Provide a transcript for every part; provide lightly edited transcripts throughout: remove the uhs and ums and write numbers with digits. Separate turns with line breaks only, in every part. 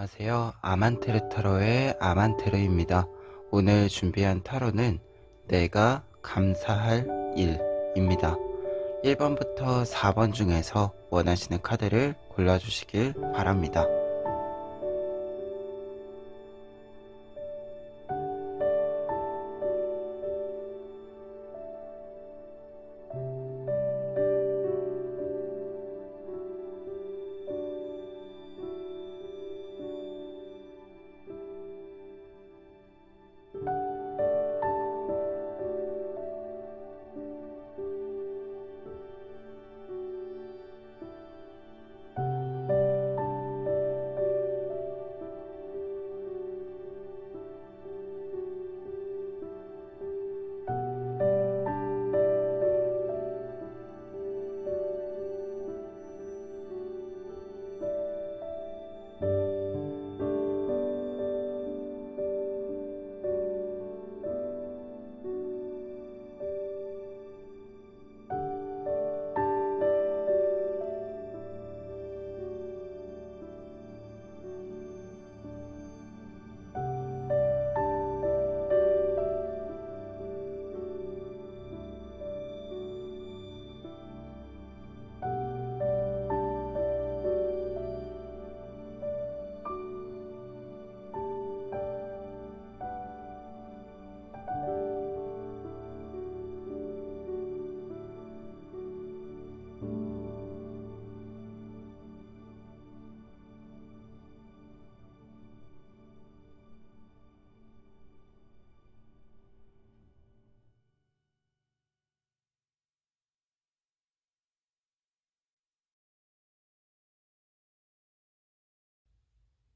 안녕하세요. 아만테르 타로의 아만테르입니다. 오늘 준비한 타로는 내가 감사할 일입니다. 1번부터 4번 중에서 원하시는 카드를 골라주시길 바랍니다.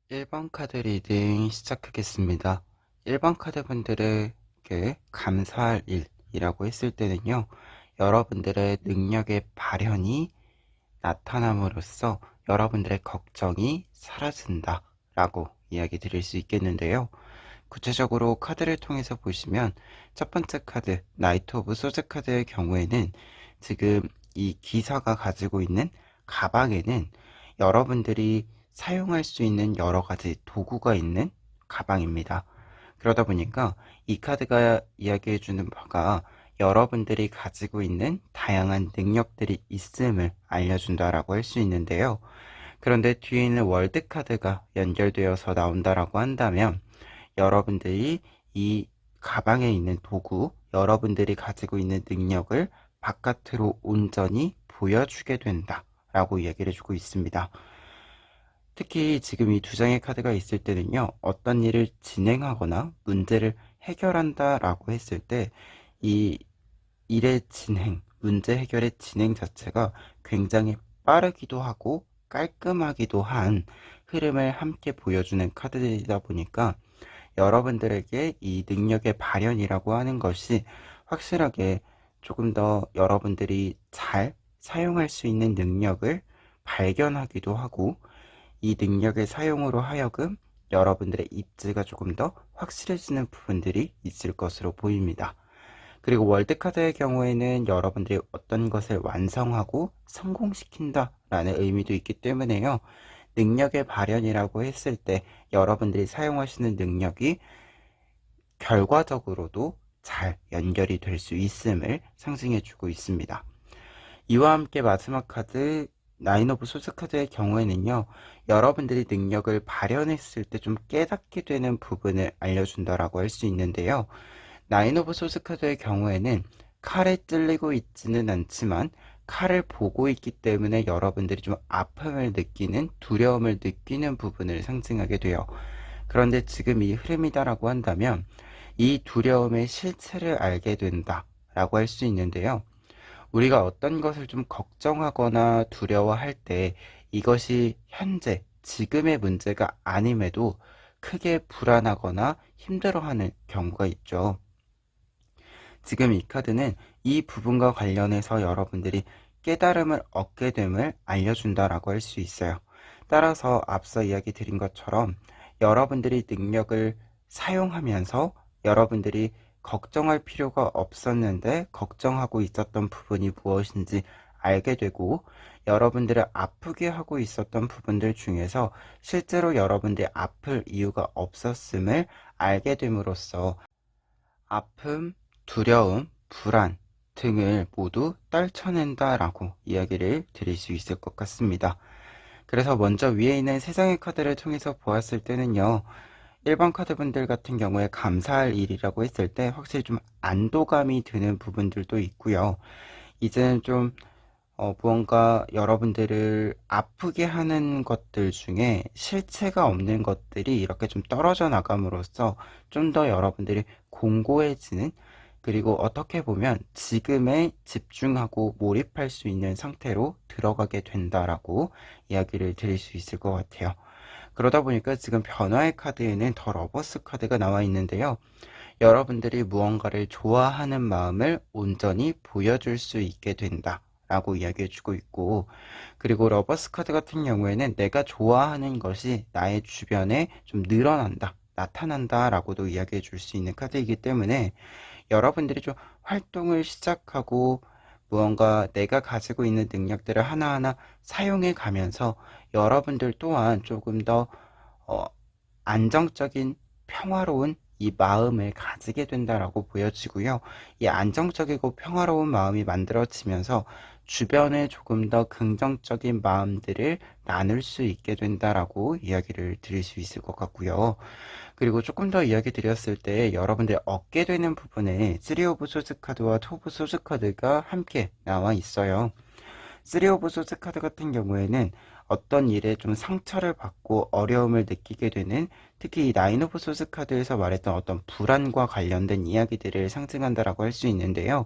일 번 카드 리딩 시작하겠습니다. 1번 카드 분들에게 감사할 일이라고 했을 때는요, 여러분들의 능력의 발현이 나타남으로써 여러분들의 걱정이 사라진다 라고 이야기 드릴 수 있겠는데요. 구체적으로 카드를 통해서 보시면 첫 번째 카드 나이트 오브 소드 카드의 경우에는 지금 이 기사가 가지고 있는 가방에는 여러분들이 사용할 수 있는 여러 가지 도구가 있는 가방입니다. 그러다 보니까 이 카드가 이야기해 주는 바가 여러분들이 가지고 있는 다양한 능력들이 있음을 알려준다라고 할 수 있는데요. 그런데 뒤에 있는 월드 카드가 연결되어서 나온다라고 한다면 여러분들이 이 가방에 있는 도구, 여러분들이 가지고 있는 능력을 바깥으로 온전히 보여주게 된다라고 이야기를 해주고 있습니다. 특히 지금 이 두 장의 카드가 있을 때는요, 어떤 일을 진행하거나 문제를 해결한다라고 했을 때 이 일의 진행, 문제 해결의 진행 자체가 굉장히 빠르기도 하고 깔끔하기도 한 흐름을 함께 보여주는 카드이다 보니까 여러분들에게 이 능력의 발현이라고 하는 것이 확실하게 조금 더 여러분들이 잘 사용할 수 있는 능력을 발견하기도 하고 이 능력의 사용으로 하여금 여러분들의 입지가 조금 더 확실해지는 부분들이 있을 것으로 보입니다. 그리고 월드카드의 경우에는 여러분들이 어떤 것을 완성하고 성공시킨다 라는 의미도 있기 때문에요. 능력의 발현이라고 했을 때 여러분들이 사용하시는 능력이 결과적으로도 잘 연결이 될 수 있음을 상징해 주고 있습니다. 이와 함께 마지막 카드 나인 오브 소드 카드의 경우에는요, 여러분들이 능력을 발현했을 때 좀 깨닫게 되는 부분을 알려준다라고 할 수 있는데요. 나인 오브 소드 카드의 경우에는 칼에 찔리고 있지는 않지만 칼을 보고 있기 때문에 여러분들이 좀 아픔을 느끼는, 두려움을 느끼는 부분을 상징하게 돼요. 그런데 지금 이 흐름이다라고 한다면 이 두려움의 실체를 알게 된다 라고 할 수 있는데요. 우리가 어떤 것을 좀 걱정하거나 두려워할 때 이것이 현재, 지금의 문제가 아님에도 크게 불안하거나 힘들어하는 경우가 있죠. 지금 이 카드는 이 부분과 관련해서 여러분들이 깨달음을 얻게 됨을 알려준다라고 할 수 있어요. 따라서 앞서 이야기 드린 것처럼 여러분들이 능력을 사용하면서 여러분들이 걱정할 필요가 없었는데 걱정하고 있었던 부분이 무엇인지 알게 되고, 여러분들을 아프게 하고 있었던 부분들 중에서 실제로 여러분들이 아플 이유가 없었음을 알게 됨으로써 아픔, 두려움, 불안 등을 모두 떨쳐낸다라고 이야기를 드릴 수 있을 것 같습니다. 그래서 먼저 위에 있는 세상의 카드를 통해서 보았을 때는요, 일반 카드분들 같은 경우에 감사할 일이라고 했을 때 확실히 좀 안도감이 드는 부분들도 있고요. 이제는 좀 무언가 여러분들을 아프게 하는 것들 중에 실체가 없는 것들이 이렇게 좀 떨어져 나감으로써 좀 더 여러분들이 공고해지는, 그리고 어떻게 보면 지금에 집중하고 몰입할 수 있는 상태로 들어가게 된다라고 이야기를 드릴 수 있을 것 같아요. 그러다 보니까 지금 변화의 카드에는 더 러버스 카드가 나와 있는데요. 여러분들이 무언가를 좋아하는 마음을 온전히 보여줄 수 있게 된다 라고 이야기해주고 있고, 그리고 러버스 카드 같은 경우에는 내가 좋아하는 것이 나의 주변에 좀 늘어난다, 나타난다 라고도 이야기해 줄 수 있는 카드이기 때문에 여러분들이 좀 활동을 시작하고 무언가 내가 가지고 있는 능력들을 하나하나 사용해 가면서 여러분들 또한 조금 더 어, 안정적인 평화로운 이 마음을 가지게 된다라고 보여지고요. 이 안정적이고 평화로운 마음이 만들어지면서 주변에 조금 더 긍정적인 마음들을 나눌 수 있게 된다라고 이야기를 드릴 수 있을 것 같고요. 그리고 조금 더 이야기 드렸을 때 여러분들 얻게 되는 부분에 3 오브 소즈 카드와 2 오브 소즈 카드가 함께 나와 있어요. 3 오브 소즈 카드 같은 경우에는 어떤 일에 좀 상처를 받고 어려움을 느끼게 되는, 특히 이 9 오브 소즈 카드에서 말했던 어떤 불안과 관련된 이야기들을 상징한다라고 할 수 있는데요.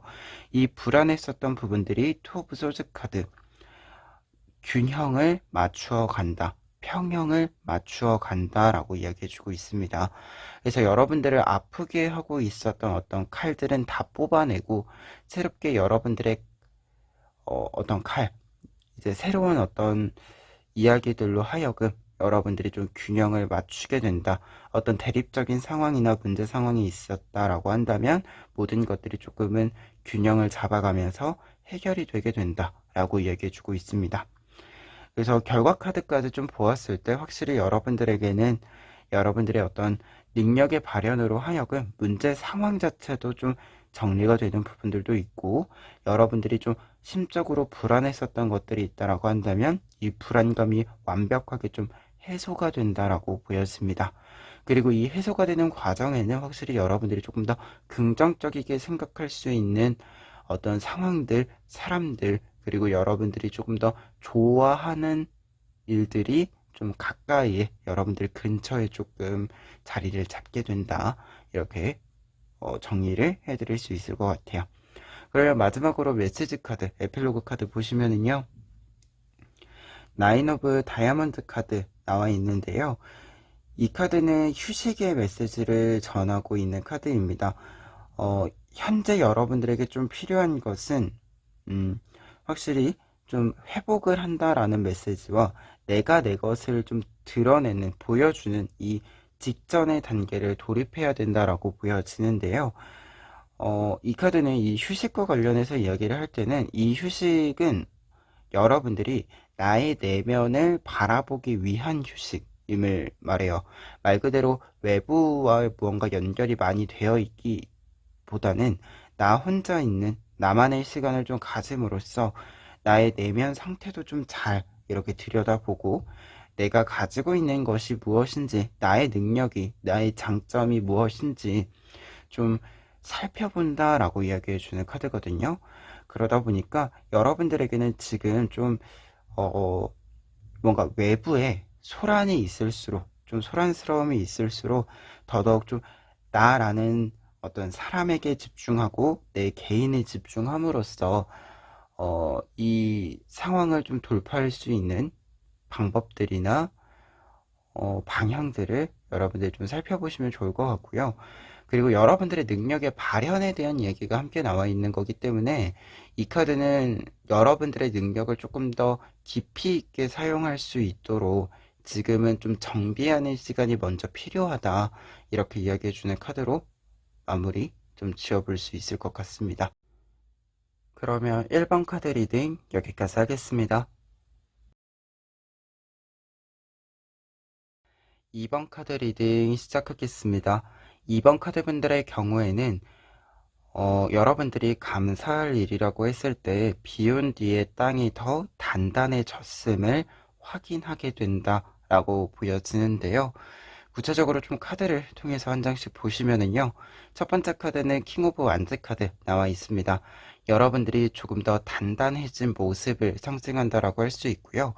이 불안했었던 부분들이 2 오브 소즈 카드, 균형을 맞추어 간다, 평형을 맞추어 간다라고 이야기해주고 있습니다. 그래서 여러분들을 아프게 하고 있었던 어떤 칼들은 다 뽑아내고 새롭게 여러분들의 어떤 칼, 이제 새로운 어떤 이야기들로 하여금 여러분들이 좀 균형을 맞추게 된다. 어떤 대립적인 상황이나 문제 상황이 있었다라고 한다면 모든 것들이 조금은 균형을 잡아가면서 해결이 되게 된다라고 이야기해주고 있습니다. 그래서 결과 카드까지 좀 보았을 때 확실히 여러분들에게는 여러분들의 어떤 능력의 발현으로 하여금 문제 상황 자체도 좀 정리가 되는 부분들도 있고, 여러분들이 좀 심적으로 불안했었던 것들이 있다라고 한다면 이 불안감이 완벽하게 좀 해소가 된다라고 보였습니다. 그리고 이 해소가 되는 과정에는 확실히 여러분들이 조금 더 긍정적이게 생각할 수 있는 어떤 상황들, 사람들, 그리고 여러분들이 조금 더 좋아하는 일들이 좀 가까이에, 여러분들 근처에 조금 자리를 잡게 된다. 이렇게 정리를 해드릴 수 있을 것 같아요. 그러면 마지막으로 메시지 카드, 에필로그 카드 보시면은요, 9 오브 다이아몬드 카드 나와 있는데요. 이 카드는 휴식의 메시지를 전하고 있는 카드입니다. 현재 여러분들에게 좀 필요한 것은 확실히 좀 회복을 한다라는 메시지와 내가 내 것을 좀 드러내는, 보여주는 이 직전의 단계를 돌입해야 된다라고 보여지는데요. 이 카드는 이 휴식과 관련해서 이야기를 할 때는 이 휴식은 여러분들이 나의 내면을 바라보기 위한 휴식임을 말해요. 말 그대로 외부와 무언가 연결이 많이 되어 있기보다는 나 혼자 있는 나만의 시간을 좀 가짐으로써 나의 내면 상태도 좀 잘 이렇게 들여다보고 내가 가지고 있는 것이 무엇인지, 나의 능력이, 나의 장점이 무엇인지 좀 살펴본다라고 이야기해 주는 카드거든요. 그러다 보니까 여러분들에게는 지금 좀 뭔가 외부에 소란이 있을수록, 좀 소란스러움이 있을수록 더더욱 좀 나라는 어떤 사람에게 집중하고 내 개인에 집중함으로써 이 상황을 좀 돌파할 수 있는 방법들이나 방향들을 여러분들이 좀 살펴보시면 좋을 것 같고요. 그리고 여러분들의 능력의 발현에 대한 얘기가 함께 나와 있는 거기 때문에 이 카드는 여러분들의 능력을 조금 더 깊이 있게 사용할 수 있도록 지금은 좀 정비하는 시간이 먼저 필요하다, 이렇게 이야기해 주는 카드로 마무리 좀 지어볼 수 있을 것 같습니다. 그러면 1번 카드 리딩 여기까지 하겠습니다. 2번 카드 리딩 시작하겠습니다. 2번 카드 분들의 경우에는 여러분들이 감사할 일이라고 했을 때 비운 뒤에 땅이 더 단단해졌음을 확인하게 된다라고 보여지는데요. 구체적으로 좀 카드를 통해서 한 장씩 보시면은요. 첫 번째 카드는 킹 오브 완즈 카드 나와 있습니다. 여러분들이 조금 더 단단해진 모습을 상징한다라고 할 수 있고요.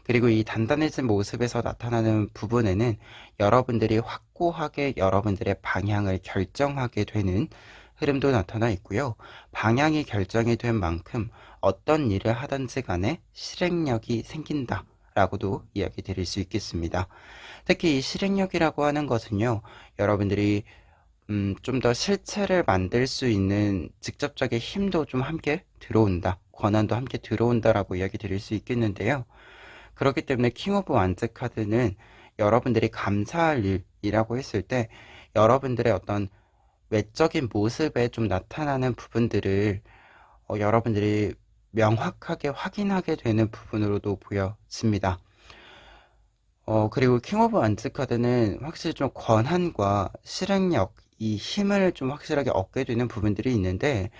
그리고 이 단단해진 모습에서 나타나는 부분에는 여러분들이 확고하게 여러분들의 방향을 결정하게 되는 흐름도 나타나 있고요. 방향이 결정이 된 만큼 어떤 일을 하든지 간에 실행력이 생긴다 라고도 이야기 드릴 수 있겠습니다. 특히 이 실행력이라고 하는 것은요, 여러분들이 좀 더 실체를 만들 수 있는 직접적인 힘도 좀 함께 들어온다, 권한도 함께 들어온다라고 이야기 드릴 수 있겠는데요. 그렇기 때문에 킹 오브 완즈 카드는 여러분들이 감사할 일이라고 했을 때 여러분들의 어떤 외적인 모습에 좀 나타나는 부분들을 여러분들이 명확하게 확인하게 되는 부분으로도 보여집니다. 그리고 킹 오브 완즈 카드는 확실히 좀 권한과 실행력, 이 힘을 좀 확실하게 얻게 되는 부분들이 있는데,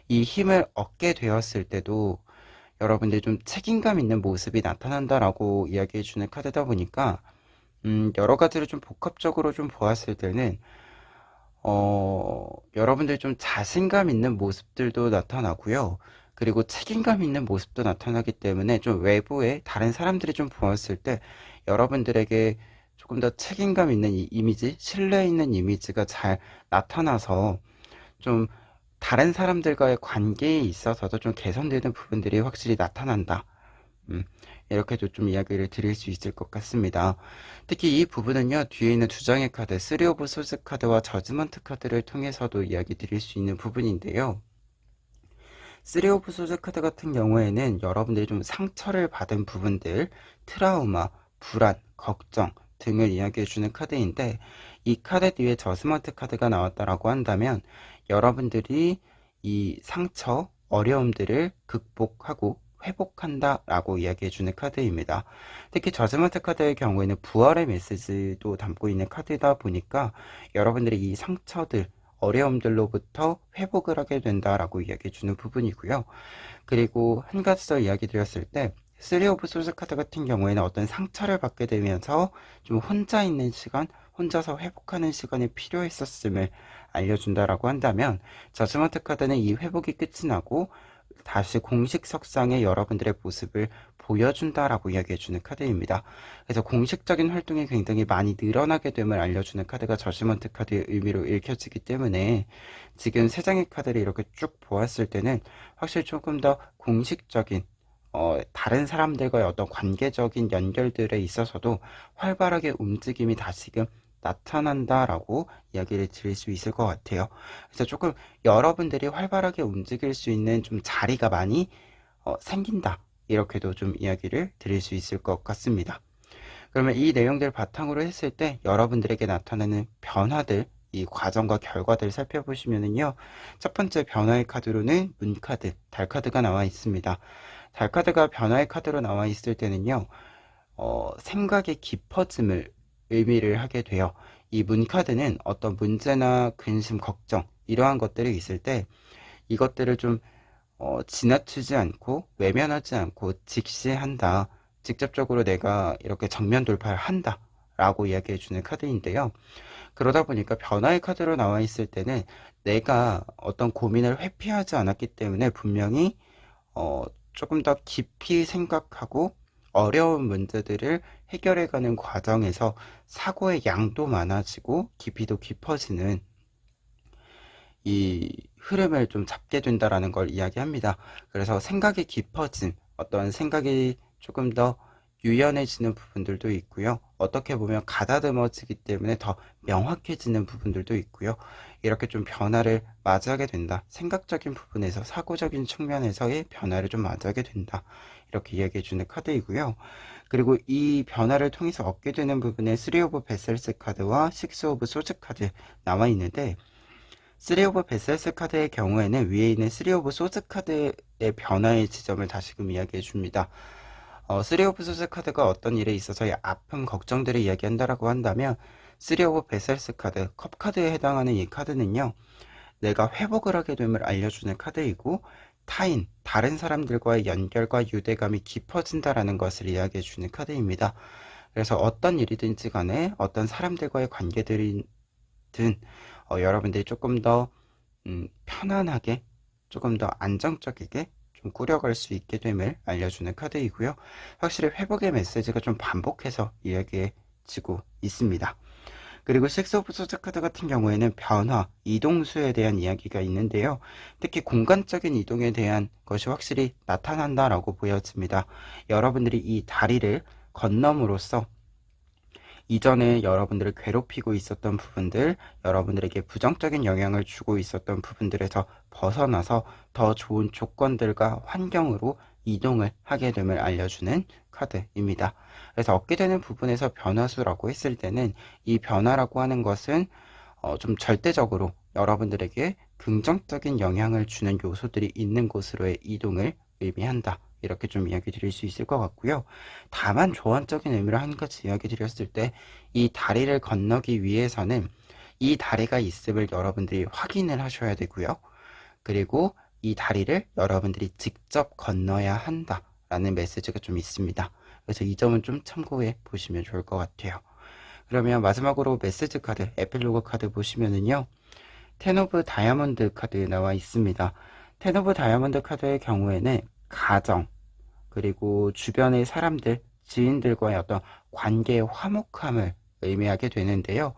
이 힘을 얻게 되었을 때도 여러분들이 좀 책임감 있는 모습이 나타난다라고 이야기해 주는 카드다 보니까, 여러 가지를 좀 복합적으로 좀 보았을 때는, 여러분들이 좀 자신감 있는 모습들도 나타나고요. 그리고 책임감 있는 모습도 나타나기 때문에 좀 외부에 다른 사람들이 좀 보았을 때 여러분들에게 조금 더 책임감 있는 이 이미지, 신뢰 있는 이미지가 잘 나타나서 좀 다른 사람들과의 관계에 있어서도 좀 개선되는 부분들이 확실히 나타난다. 음, 이렇게도 좀 이야기를 드릴 수 있을 것 같습니다. 특히 이 부분은요, 뒤에 있는 두 장의 카드, 쓰리 오브 소즈 카드와 저지먼트 카드를 통해서도 이야기 드릴 수 있는 부분인데요. 쓰리 오브 소즈 카드 같은 경우에는 여러분들이 좀 상처를 받은 부분들, 트라우마, 불안, 걱정 등을 이야기해주는 카드인데, 이 카드 뒤에 저스먼트 카드가 나왔다라고 한다면 여러분들이 이 상처, 어려움들을 극복하고 회복한다라고 이야기해주는 카드입니다. 특히 저스먼트 카드의 경우에는 부활의 메시지도 담고 있는 카드다 보니까 여러분들이 이 상처들, 어려움들로부터 회복을 하게 된다라고 이야기해 주는 부분이고요. 그리고 한 가지 더 이야기 드렸을 때 쓰리 오브 소스 카드 같은 경우에는 어떤 상처를 받게 되면서 좀 혼자 있는 시간, 혼자서 회복하는 시간이 필요했었음을 알려준다라고 한다면 저스먼트 카드는 이 회복이 끝이 나고 다시 공식 석상에 여러분들의 모습을 보여준다라고 이야기해주는 카드입니다. 그래서 공식적인 활동이 굉장히 많이 늘어나게 됨을 알려주는 카드가 저지먼트 카드의 의미로 읽혀지기 때문에 지금 세 장의 카드를 이렇게 쭉 보았을 때는 확실히 조금 더 공식적인 다른 사람들과의 어떤 관계적인 연결들에 있어서도 활발하게 움직임이 다시금 나타난다라고 이야기를 드릴 수 있을 것 같아요. 그래서 조금 여러분들이 활발하게 움직일 수 있는 좀 자리가 많이 생긴다. 이렇게도 좀 이야기를 드릴 수 있을 것 같습니다. 그러면 이 내용들 바탕으로 했을 때 여러분들에게 나타나는 변화들, 이 과정과 결과들을 살펴보시면은요. 첫 번째 변화의 카드로는 문카드, 달카드가 나와 있습니다. 달카드가 변화의 카드로 나와 있을 때는요. 생각의 깊어짐을 의미를 하게 돼요. 이 문카드는 어떤 문제나 근심, 걱정 이러한 것들이 있을 때 이것들을 좀 지나치지 않고 외면하지 않고 직시한다. 직접적으로 내가 이렇게 정면 돌파를 한다. 라고 이야기해 주는 카드인데요. 그러다 보니까 변화의 카드로 나와 있을 때는 내가 어떤 고민을 회피하지 않았기 때문에 분명히 조금 더 깊이 생각하고 어려운 문제들을 해결해가는 과정에서 사고의 양도 많아지고 깊이도 깊어지는 이 흐름을 좀 잡게 된다라는 걸 이야기합니다. 그래서 생각이 깊어진 어떤 생각이 조금 더 유연해지는 부분들도 있고요. 어떻게 보면 가다듬어지기 때문에 더 명확해지는 부분들도 있고요. 이렇게 좀 변화를 맞이하게 된다. 생각적인 부분에서 사고적인 측면에서의 변화를 좀 맞이하게 된다. 이렇게 이야기해주는 카드이고요. 그리고 이 변화를 통해서 얻게 되는 부분에 3 오브 베셀스 카드와 6 오브 소즈 카드 나와 있는데 3 오브 베셀스 카드의 경우에는 위에 있는 3 오브 소즈 카드 변화의 지점을 다시금 이야기해 줍니다. 3 오브 소스 카드가 어떤 일에 있어서의 아픔, 걱정들을 이야기한다라고 한다면 3 오브 베셀스 카드, 컵 카드에 해당하는 이 카드는요. 내가 회복을 하게 됨을 알려주는 카드이고 타인, 다른 사람들과의 연결과 유대감이 깊어진다라는 것을 이야기해 주는 카드입니다. 그래서 어떤 일이든지 간에 어떤 사람들과의 관계들이든 여러분들이 조금 더 편안하게 조금 더 안정적이게 좀 꾸려갈 수 있게 됨을 알려주는 카드이고요. 확실히 회복의 메시지가 좀 반복해서 이야기해지고 있습니다. 그리고 6 오브 소드 카드 같은 경우에는 변화, 이동수에 대한 이야기가 있는데요. 특히 공간적인 이동에 대한 것이 확실히 나타난다라고 보여집니다. 여러분들이 이 다리를 건너므로써 이전에 여러분들을 괴롭히고 있었던 부분들, 여러분들에게 부정적인 영향을 주고 있었던 부분들에서 벗어나서 더 좋은 조건들과 환경으로 이동을 하게 됨을 알려주는 카드입니다. 그래서 얻게 되는 부분에서 변화수라고 했을 때는 이 변화라고 하는 것은 좀 절대적으로 여러분들에게 긍정적인 영향을 주는 요소들이 있는 곳으로의 이동을 의미한다. 이렇게 좀 이야기 드릴 수 있을 것 같고요. 다만 조언적인 의미를 한 가지 이야기 드렸을 때 이 다리를 건너기 위해서는 이 다리가 있음을 여러분들이 확인을 하셔야 되고요. 그리고 이 다리를 여러분들이 직접 건너야 한다 라는 메시지가 좀 있습니다. 그래서 이 점은 좀 참고해 보시면 좋을 것 같아요. 그러면 마지막으로 메시지 카드, 에필로그 카드 보시면은요. 텐 오브 다이아몬드 카드 나와 있습니다. 텐 오브 다이아몬드 카드의 경우에는 가정, 그리고 주변의 사람들, 지인들과의 어떤 관계의 화목함을 의미하게 되는데요.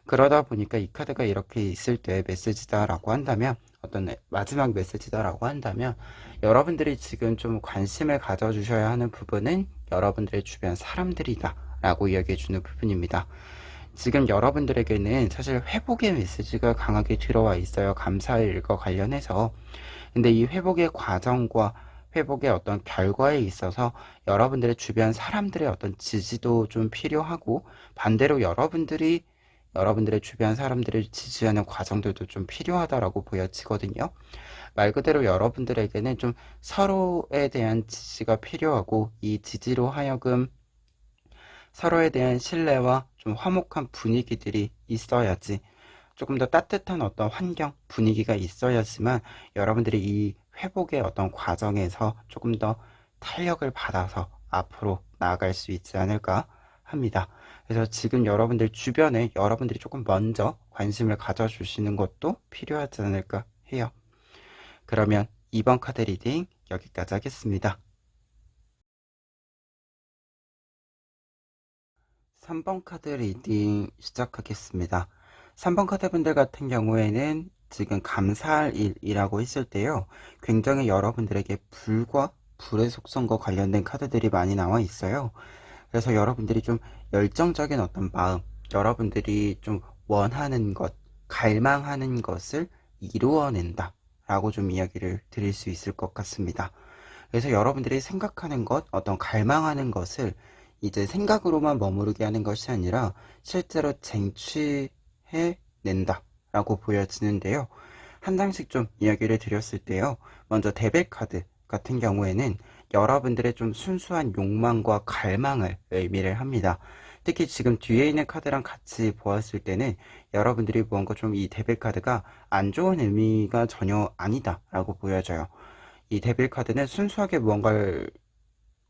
그러다 보니까 이 카드가 이렇게 있을 때 메시지다라고 한다면, 어떤 마지막 메시지다라고 한다면, 여러분들이 지금 좀 관심을 가져주셔야 하는 부분은 여러분들의 주변 사람들이다 라고 이야기해 주는 부분입니다. 지금 여러분들에게는 사실 회복의 메시지가 강하게 들어와 있어요. 감사의 일과 관련해서. 근데 이 회복의 과정과 회복의 어떤 결과에 있어서 여러분들의 주변 사람들의 어떤 지지도 좀 필요하고 반대로 여러분들의 주변 사람들을 지지하는 과정들도 좀 필요하다라고 보여지거든요. 말 그대로 여러분들에게는 좀 서로에 대한 지지가 필요하고 이 지지로 하여금 서로에 대한 신뢰와 좀 화목한 분위기들이 있어야지 조금 더 따뜻한 어떤 환경, 분위기가 있어야지만 여러분들이 이 회복의 어떤 과정에서 조금 더 탄력을 받아서 앞으로 나아갈 수 있지 않을까 합니다. 그래서 지금 여러분들 주변에 여러분들이 조금 먼저 관심을 가져주시는 것도 필요하지 않을까 해요. 그러면 이번 카드 리딩 여기까지 하겠습니다. 3번 카드 리딩 시작하겠습니다. 3번 카드 분들 같은 경우에는 지금 감사할 일이라고 했을 때요. 굉장히 여러분들에게 불과 불의 속성과 관련된 카드들이 많이 나와 있어요. 그래서 여러분들이 좀 열정적인 어떤 마음, 여러분들이 좀 원하는 것, 갈망하는 것을 이루어낸다 라고 좀 이야기를 드릴 수 있을 것 같습니다. 그래서 여러분들이 생각하는 것, 어떤 갈망하는 것을 이제 생각으로만 머무르게 하는 것이 아니라 실제로 쟁취해 낸다 라고 보여지는데요. 한 장씩 좀 이야기를 드렸을 때요. 먼저 데빌 카드 같은 경우에는 여러분들의 좀 순수한 욕망과 갈망을 의미를 합니다. 특히 지금 뒤에 있는 카드랑 같이 보았을 때는 여러분들이 무언가 좀 이 데빌 카드가 안 좋은 의미가 전혀 아니다 라고 보여져요. 이 데빌 카드는 순수하게 무언가를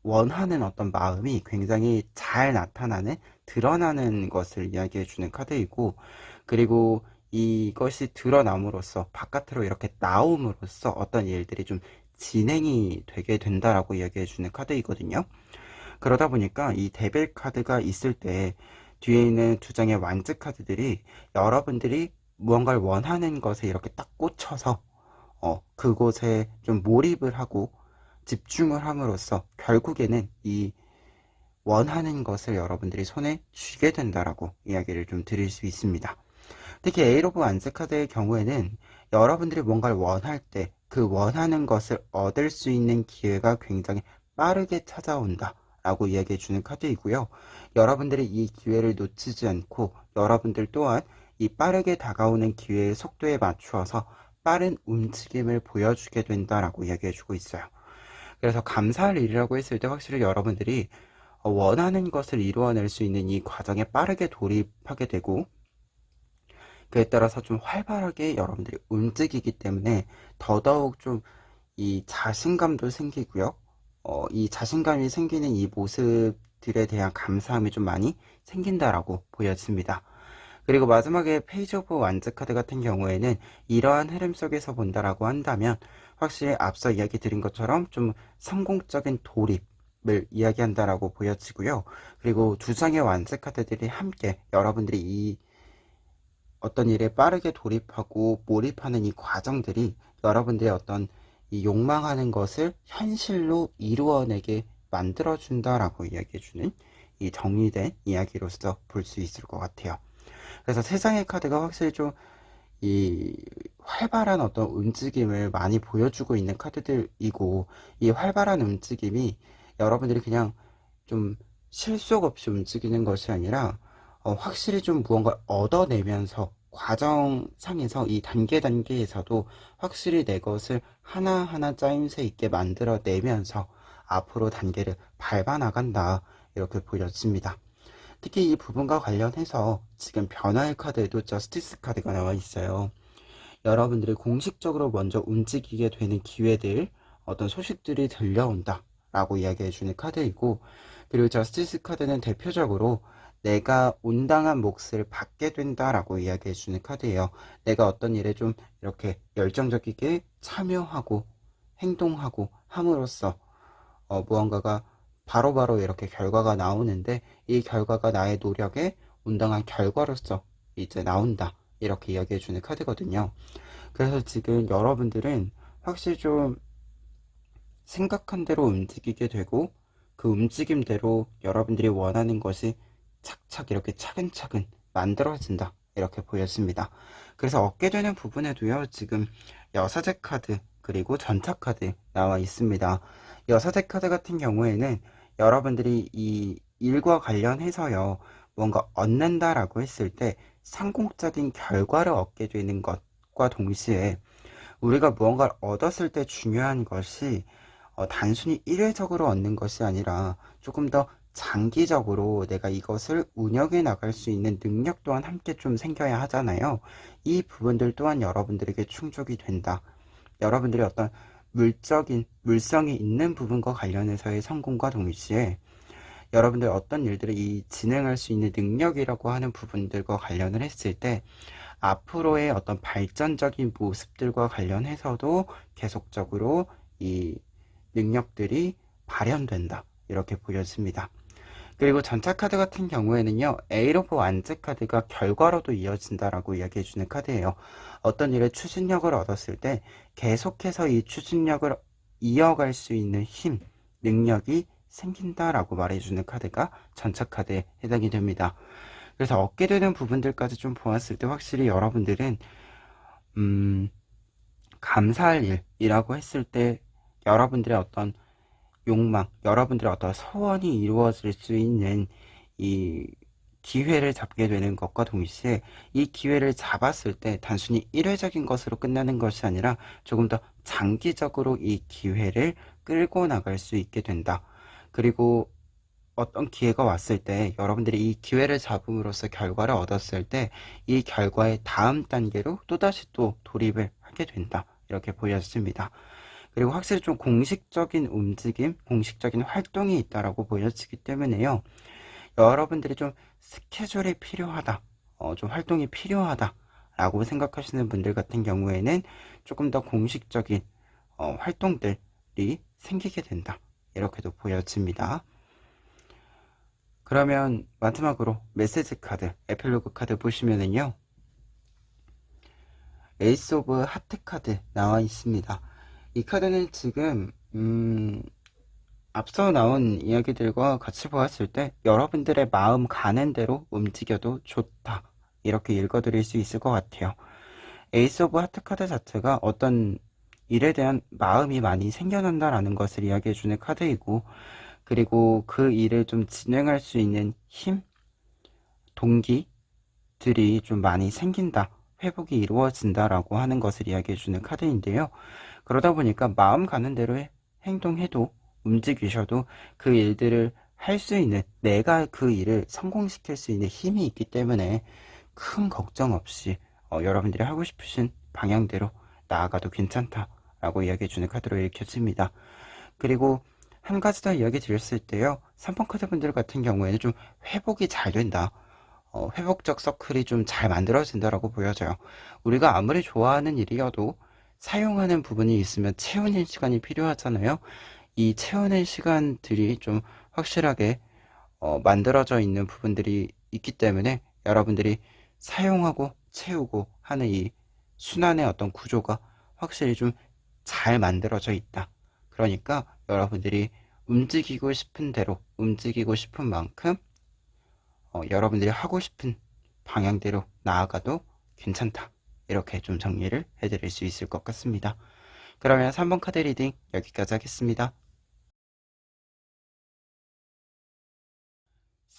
원하는 어떤 마음이 굉장히 잘 나타나는, 드러나는 것을 이야기해 주는 카드이고, 그리고 이것이 드러남으로써, 바깥으로 이렇게 나옴으로써 어떤 일들이 좀 진행이 되게 된다라고 이야기해 주는 카드이거든요. 그러다 보니까 이 데빌 카드가 있을 때 뒤에 있는 두 장의 완즈 카드들이 여러분들이 무언가를 원하는 것에 이렇게 딱 꽂혀서 그곳에 좀 몰입을 하고 집중을 함으로써 결국에는 이 원하는 것을 여러분들이 손에 쥐게 된다라고 이야기를 좀 드릴 수 있습니다. 특히 에일 오브 완즈 카드의 경우에는 여러분들이 뭔가를 원할 때 그 원하는 것을 얻을 수 있는 기회가 굉장히 빠르게 찾아온다 라고 이야기해 주는 카드이고요. 여러분들이 이 기회를 놓치지 않고 여러분들 또한 이 빠르게 다가오는 기회의 속도에 맞추어서 빠른 움직임을 보여주게 된다라고 이야기해주고 있어요. 그래서 감사할 일이라고 했을 때 확실히 여러분들이 원하는 것을 이루어낼 수 있는 이 과정에 빠르게 돌입하게 되고, 그에 따라서 좀 활발하게 여러분들이 움직이기 때문에 더더욱 좀 이 자신감도 생기고요. 이 자신감이 생기는 이 모습들에 대한 감사함이 좀 많이 생긴다라고 보여집니다. 그리고 마지막에 페이지 오브 완즈 카드 같은 경우에는 이러한 흐름 속에서 본다라고 한다면 확실히 앞서 이야기 드린 것처럼 좀 성공적인 돌입을 이야기한다라고 보여지고요. 그리고 두 장의 완즈 카드들이 함께 여러분들이 이 어떤 일에 빠르게 돌입하고 몰입하는 이 과정들이 여러분들의 어떤 이 욕망하는 것을 현실로 이루어내게 만들어준다라고 이야기해주는 이 정리된 이야기로서 볼 수 있을 것 같아요. 그래서 세 장의 카드가 확실히 좀 이 활발한 어떤 움직임을 많이 보여주고 있는 카드들이고, 이 활발한 움직임이 여러분들이 그냥 좀 실속 없이 움직이는 것이 아니라 확실히 좀 무언가를 얻어내면서 과정상에서 이 단계에서도 확실히 내 것을 하나하나 짜임새 있게 만들어내면서 앞으로 단계를 밟아 나간다, 이렇게 보여집니다. 특히 이 부분과 관련해서 지금 변화의 카드에도 저스티스 카드가 나와 있어요. 여러분들이 공식적으로 먼저 움직이게 되는 기회들, 어떤 소식들이 들려온다 라고 이야기해 주는 카드이고, 그리고 저스티스 카드는 대표적으로 내가 온당한 몫을 받게 된다라고 이야기해 주는 카드예요. 내가 어떤 일에 좀 이렇게 열정적이게 참여하고 행동하고 함으로써 무언가가 바로바로 이렇게 결과가 나오는데, 이 결과가 나의 노력에 온당한 결과로서 이제 나온다, 이렇게 이야기해 주는 카드거든요. 그래서 지금 여러분들은 확실히 좀 생각한 대로 움직이게 되고, 그 움직임대로 여러분들이 원하는 것이 착착 이렇게 차근차근 만들어진다, 이렇게 보여집니다. 그래서 얻게 되는 부분에도요, 지금 여사제 카드 그리고 전차 카드 나와 있습니다. 여사제 카드 같은 경우에는 여러분들이 이 일과 관련해서요, 뭔가 얻는다라고 했을 때 성공적인 결과를 얻게 되는 것과 동시에, 우리가 무언가를 얻었을 때 중요한 것이 단순히 일회적으로 얻는 것이 아니라 조금 더 장기적으로 내가 이것을 운영해 나갈 수 있는 능력 또한 함께 좀 생겨야 하잖아요. 이 부분들 또한 여러분들에게 충족이 된다. 여러분들이 어떤 물성이 있는 부분과 관련해서의 성공과 동시에 여러분들 어떤 일들을 이 진행할 수 있는 능력이라고 하는 부분들과 관련을 했을 때 앞으로의 어떤 발전적인 모습들과 관련해서도 계속적으로 이 능력들이 발현된다, 이렇게 보여집니다. 그리고 전차 카드 같은 경우에는요, 에잇 오브 완즈 카드가 결과로도 이어진다라고 이야기해주는 카드예요. 어떤 일에 추진력을 얻었을 때 계속해서 이 추진력을 이어갈 수 있는 힘, 능력이 생긴다라고 말해주는 카드가 전차 카드에 해당이 됩니다. 그래서 얻게 되는 부분들까지 좀 보았을 때 확실히 여러분들은 감사할 일이라고 했을 때 여러분들의 어떤 욕망, 여러분들의 어떤 소원이 이루어질 수 있는 이 기회를 잡게 되는 것과 동시에, 이 기회를 잡았을 때 단순히 일회적인 것으로 끝나는 것이 아니라 조금 더 장기적으로 이 기회를 끌고 나갈 수 있게 된다. 그리고 어떤 기회가 왔을 때 여러분들이 이 기회를 잡음으로써 결과를 얻었을 때 이 결과의 다음 단계로 또다시 또 돌입을 하게 된다, 이렇게 보여집니다. 그리고 확실히 좀 공식적인 움직임, 공식적인 활동이 있다라고 보여지기 때문에요, 여러분들이 좀 스케줄이 필요하다, 좀 활동이 필요하다 라고 생각하시는 분들 같은 경우에는 조금 더 공식적인 활동들이 생기게 된다, 이렇게도 보여집니다. 그러면 마지막으로 메시지 카드, 에필로그 카드 보시면은요, 에이스 오브 하트 카드 나와 있습니다. 이 카드는 지금 앞서 나온 이야기들과 같이 보았을 때 여러분들의 마음 가는 대로 움직여도 좋다, 이렇게 읽어드릴 수 있을 것 같아요. 에이스 오브 하트 카드 자체가 어떤 일에 대한 마음이 많이 생겨난다라는 것을 이야기해주는 카드이고, 그리고 그 일을 좀 진행할 수 있는 힘, 동기들이 좀 많이 생긴다, 회복이 이루어진다라고 하는 것을 이야기해주는 카드인데요. 그러다 보니까 마음 가는 대로 행동해도 움직이셔도 그 일들을 할 수 있는, 내가 그 일을 성공시킬 수 있는 힘이 있기 때문에 큰 걱정 없이 여러분들이 하고 싶으신 방향대로 나아가도 괜찮다라고 이야기해주는 카드로 읽혀집니다. 그리고 한 가지 더 이야기 드렸을 때요, 3번 카드 분들 같은 경우에는 좀 회복이 잘 된다, 회복적 서클이 좀 잘 만들어진다라고 보여져요. 우리가 아무리 좋아하는 일이어도 사용하는 부분이 있으면 채우는 시간이 필요하잖아요. 이 채우는 시간들이 좀 확실하게 만들어져 있는 부분들이 있기 때문에 여러분들이 사용하고 채우고 하는 이 순환의 어떤 구조가 확실히 좀 잘 만들어져 있다. 그러니까 여러분들이 움직이고 싶은 대로, 움직이고 싶은 만큼 여러분들이 하고 싶은 방향대로 나아가도 괜찮다. 이렇게 좀 정리를 해드릴 수 있을 것 같습니다. 그러면 3번 카드 리딩 여기까지 하겠습니다.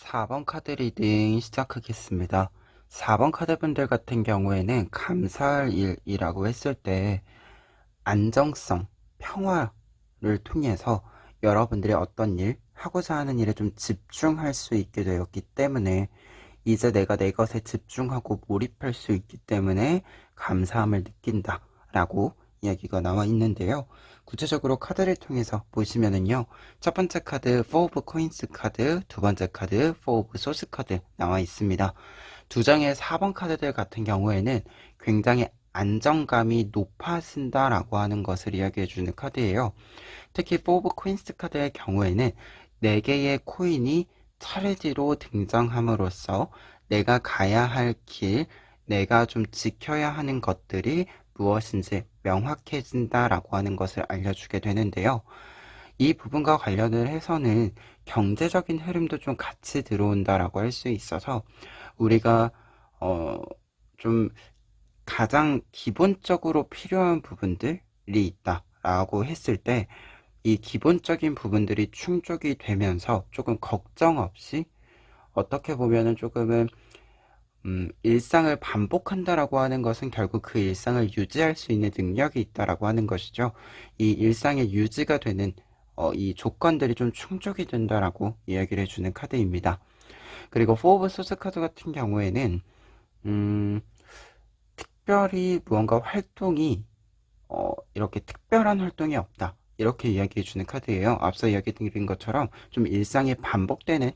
4번 카드 리딩 시작하겠습니다. 4번 카드 분들 같은 경우에는 감사할 일이라고 했을 때 안정성, 평화를 통해서 여러분들이 어떤 일, 하고자 하는 일에 좀 집중할 수 있게 되었기 때문에 이제 내가 내 것에 집중하고 몰입할 수 있기 때문에 감사함을 느낀다 라고 이야기가 나와 있는데요. 구체적으로 카드를 통해서 보시면은요, 첫 번째 카드 4 of Coins 카드, 두 번째 카드 4 of Swords 카드 나와 있습니다. 두 장의 4번 카드들 같은 경우에는 굉장히 안정감이 높아진다 라고 하는 것을 이야기해 주는 카드예요. 특히 4 of Coins 카드의 경우에는 4개의 코인이 차례대로 등장함으로써 내가 가야 할 길, 내가 좀 지켜야 하는 것들이 무엇인지 명확해진다라고 하는 것을 알려주게 되는데요. 이 부분과 관련을 해서는 경제적인 흐름도 좀 같이 들어온다라고 할 수 있어서 우리가 좀 가장 기본적으로 필요한 부분들이 있다라고 했을 때 이 기본적인 부분들이 충족이 되면서 조금 걱정 없이, 어떻게 보면은 조금은 일상을 반복한다라고 하는 것은 결국 그 일상을 유지할 수 있는 능력이 있다라고 하는 것이죠. 이 일상의 유지가 되는 이 조건들이 좀 충족이 된다라고 이야기를 해주는 카드입니다. 그리고 4 오브 소스 카드 같은 경우에는 음, 특별히 무언가 활동이 이렇게 특별한 활동이 없다, 이렇게 이야기해 주는 카드예요. 앞서 이야기 드린 것처럼 좀 일상에 반복되는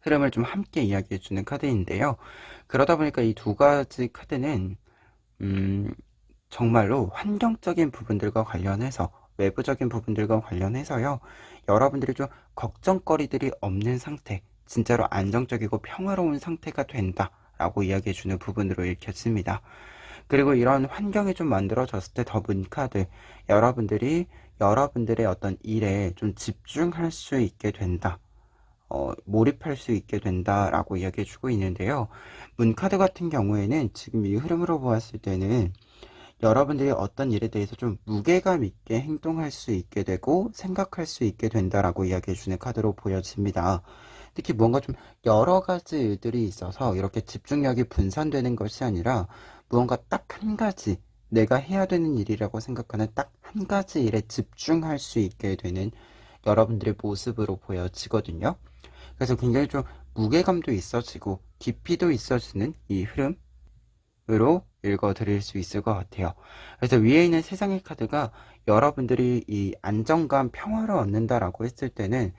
흐름을 좀 함께 이야기해 주는 카드인데요. 그러다 보니까 이 두 가지 카드는 음, 정말로 환경적인 부분들과 관련해서, 외부적인 부분들과 관련해서요, 여러분들이 좀 걱정거리들이 없는 상태, 진짜로 안정적이고 평화로운 상태가 된다라고 이야기해 주는 부분으로 읽혀집니다. 그리고 이런 환경이 좀 만들어졌을 때 더 문카드, 여러분들이 여러분들의 어떤 일에 좀 집중할 수 있게 된다, 몰입할 수 있게 된다라고 이야기해주고 있는데요. 문카드 같은 경우에는 지금 이 흐름으로 보았을 때는 여러분들이 어떤 일에 대해서 좀 무게감 있게 행동할 수 있게 되고 생각할 수 있게 된다라고 이야기해주는 카드로 보여집니다. 특히 뭔가 좀 여러 가지 일들이 있어서 이렇게 집중력이 분산되는 것이 아니라 무언가 딱 한 가지, 내가 해야 되는 일이라고 생각하는 딱 한 가지 일에 집중할 수 있게 되는 여러분들의 모습으로 보여지거든요. 그래서 굉장히 좀 무게감도 있어지고 깊이도 있어지는 이 흐름으로 읽어드릴 수 있을 것 같아요. 그래서 위에 있는 세 장의 카드가 여러분들이 이 안정감, 평화를 얻는다라고 했을 때는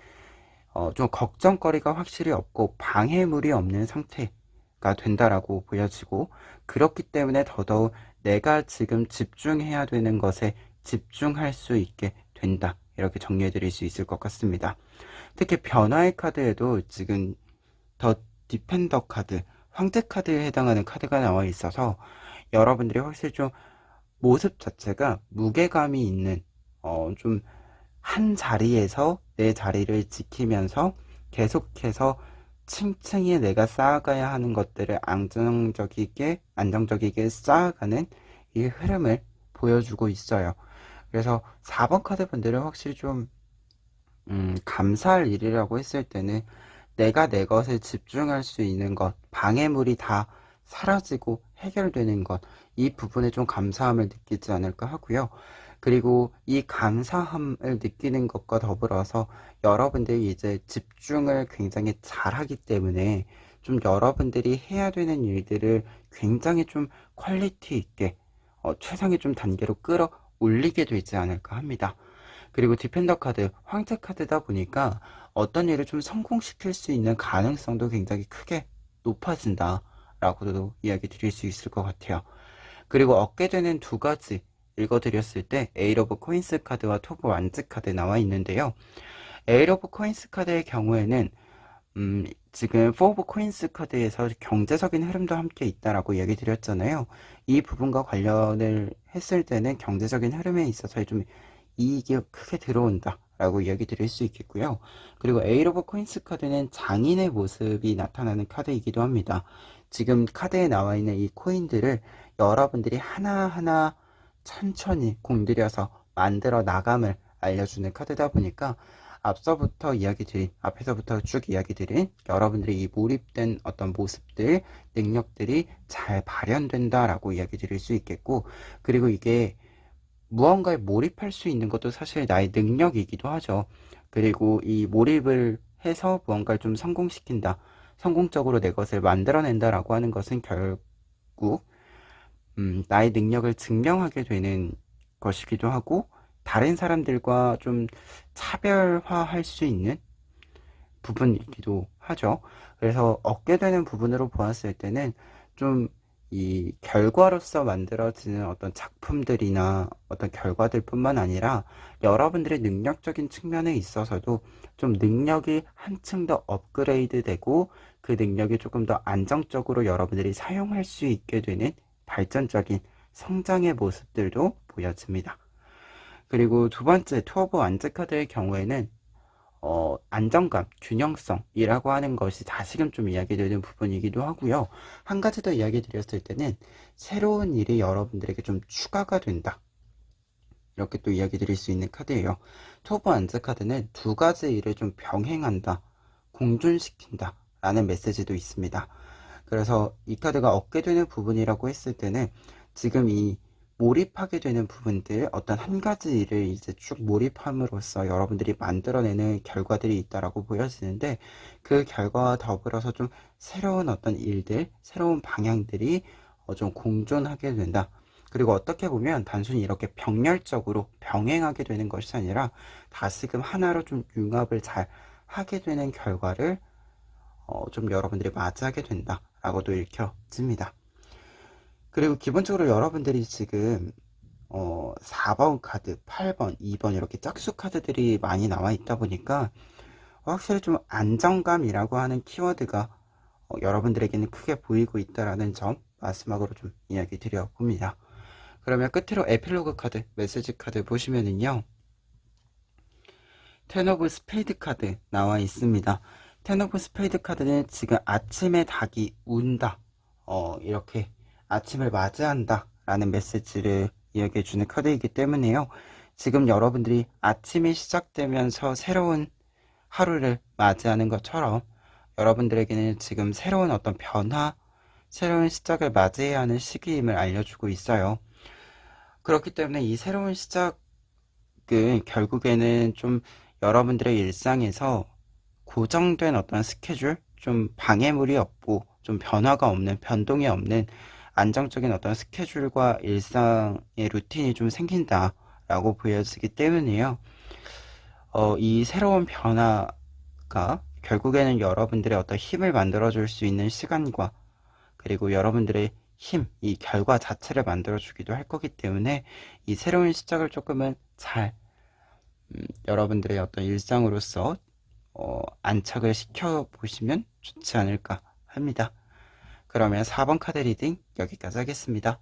좀 걱정거리가 확실히 없고 방해물이 없는 상태가 된다라고 보여지고, 그렇기 때문에 더더욱 내가 지금 집중해야 되는 것에 집중할 수 있게 된다, 이렇게 정리해 드릴 수 있을 것 같습니다. 특히 변화의 카드에도 지금 더 디펜더 카드, 황제 카드에 해당하는 카드가 나와 있어서 여러분들이 확실히 좀 모습 자체가 무게감이 있는, 좀 한 자리에서 내 자리를 지키면서 계속해서 층층이 내가 쌓아가야 하는 것들을 안정적이게 쌓아가는 이 흐름을 보여주고 있어요. 그래서 4번 카드 분들은 확실히 좀 감사할 일이라고 했을 때는 내가 내 것에 집중할 수 있는 것, 방해물이 다 사라지고 해결되는 것, 이 부분에 좀 감사함을 느끼지 않을까 하고요. 그리고 이 감사함을 느끼는 것과 더불어서 여러분들이 이제 집중을 굉장히 잘하기 때문에 좀 여러분들이 해야 되는 일들을 굉장히 좀 퀄리티 있게 최상의 좀 단계로 끌어올리게 되지 않을까 합니다. 그리고 디펜더 카드, 황제 카드다 보니까 어떤 일을 좀 성공시킬 수 있는 가능성도 굉장히 크게 높아진다 라고도 이야기 드릴 수 있을 것 같아요. 그리고 얻게 되는 두 가지 읽어드렸을 때 에이러 오브 코인스 카드와 토브 완즈 카드 나와 있는데요. 에이러 오브 코인스 카드의 경우에는 지금 4 오브 코인스 카드에서 경제적인 흐름도 함께 있다라고 얘기 드렸잖아요. 이 부분과 관련을 했을 때는 경제적인 흐름에 있어서 좀 이익이 크게 들어온다 라고 이야기 드릴 수 있겠고요. 그리고 에이 오브 코인스 카드는 장인의 모습이 나타나는 카드이기도 합니다. 지금 카드에 나와 있는 이 코인들을 여러분들이 하나하나 천천히 공들여서 만들어 나감을 알려주는 카드다 보니까 앞에서부터 쭉 이야기 드린 여러분들이 이 몰입된 어떤 모습들, 능력들이 잘 발현된다라고 이야기 드릴 수 있겠고, 그리고 이게 무언가에 몰입할 수 있는 것도 사실 나의 능력이기도 하죠. 그리고 이 몰입을 해서 무언가를 좀 성공시킨다, 성공적으로 내 것을 만들어낸다라고 하는 것은 결국 나의 능력을 증명하게 되는 것이기도 하고, 다른 사람들과 좀 차별화할 수 있는 부분이기도 하죠. 그래서 얻게 되는 부분으로 보았을 때는 좀 이 결과로서 만들어지는 어떤 작품들이나 어떤 결과들 뿐만 아니라 여러분들의 능력적인 측면에 있어서도 좀 능력이 한층 더 업그레이드 되고 그 능력이 조금 더 안정적으로 여러분들이 사용할 수 있게 되는 발전적인 성장의 모습들도 보여집니다. 그리고 두 번째 투어 오브 완즈 카드의 경우에는 안정감, 균형성이라고 하는 것이 다시금 좀 이야기되는 부분이기도 하고요. 한 가지 더 이야기 드렸을 때는 새로운 일이 여러분들에게 좀 추가가 된다. 이렇게 또 이야기 드릴 수 있는 카드예요. 토브 안즈 카드는 두 가지 일을 좀 병행한다, 공존시킨다 라는 메시지도 있습니다. 그래서 이 카드가 얻게 되는 부분이라고 했을 때는 지금 이 몰입하게 되는 부분들, 어떤 한 가지 일을 이제 쭉 몰입함으로써 여러분들이 만들어내는 결과들이 있다라고 보여지는데, 그 결과와 더불어서 좀 새로운 어떤 일들, 새로운 방향들이 좀 공존하게 된다. 그리고 어떻게 보면 단순히 이렇게 병렬적으로 병행하게 되는 것이 아니라 다시금 하나로 좀 융합을 잘 하게 되는 결과를 좀 여러분들이 맞이하게 된다라고도 읽혀집니다. 그리고 기본적으로 여러분들이 지금 4번 카드, 8번, 2번 이렇게 짝수 카드들이 많이 나와 있다 보니까 확실히 좀 안정감이라고 하는 키워드가 여러분들에게는 크게 보이고 있다라는 점 마지막으로 좀 이야기 드려봅니다. 그러면 끝으로 에필로그 카드, 메시지 카드 보시면은요, 텐 오브 스페이드 카드 나와 있습니다. 텐 오브 스페이드 카드는 지금 아침에 닭이 운다, 이렇게 아침을 맞이한다 라는 메시지를 이야기해 주는 카드이기 때문에요. 지금 여러분들이 아침이 시작되면서 새로운 하루를 맞이하는 것처럼 여러분들에게는 지금 새로운 어떤 변화, 새로운 시작을 맞이해야 하는 시기임을 알려주고 있어요. 그렇기 때문에 이 새로운 시작은 결국에는 좀 여러분들의 일상에서 고정된 어떤 스케줄, 좀 방해물이 없고 좀 변화가 없는, 변동이 없는 안정적인 어떤 스케줄과 일상의 루틴이 좀 생긴다라고 보여지기 때문에요. 이 새로운 변화가 결국에는 여러분들의 어떤 힘을 만들어줄 수 있는 시간과, 그리고 여러분들의 힘, 이 결과 자체를 만들어주기도 할 거기 때문에 이 새로운 시작을 조금은 잘 여러분들의 어떤 일상으로서 안착을 시켜보시면 좋지 않을까 합니다. 그러면 4번 카드 리딩 여기까지 하겠습니다.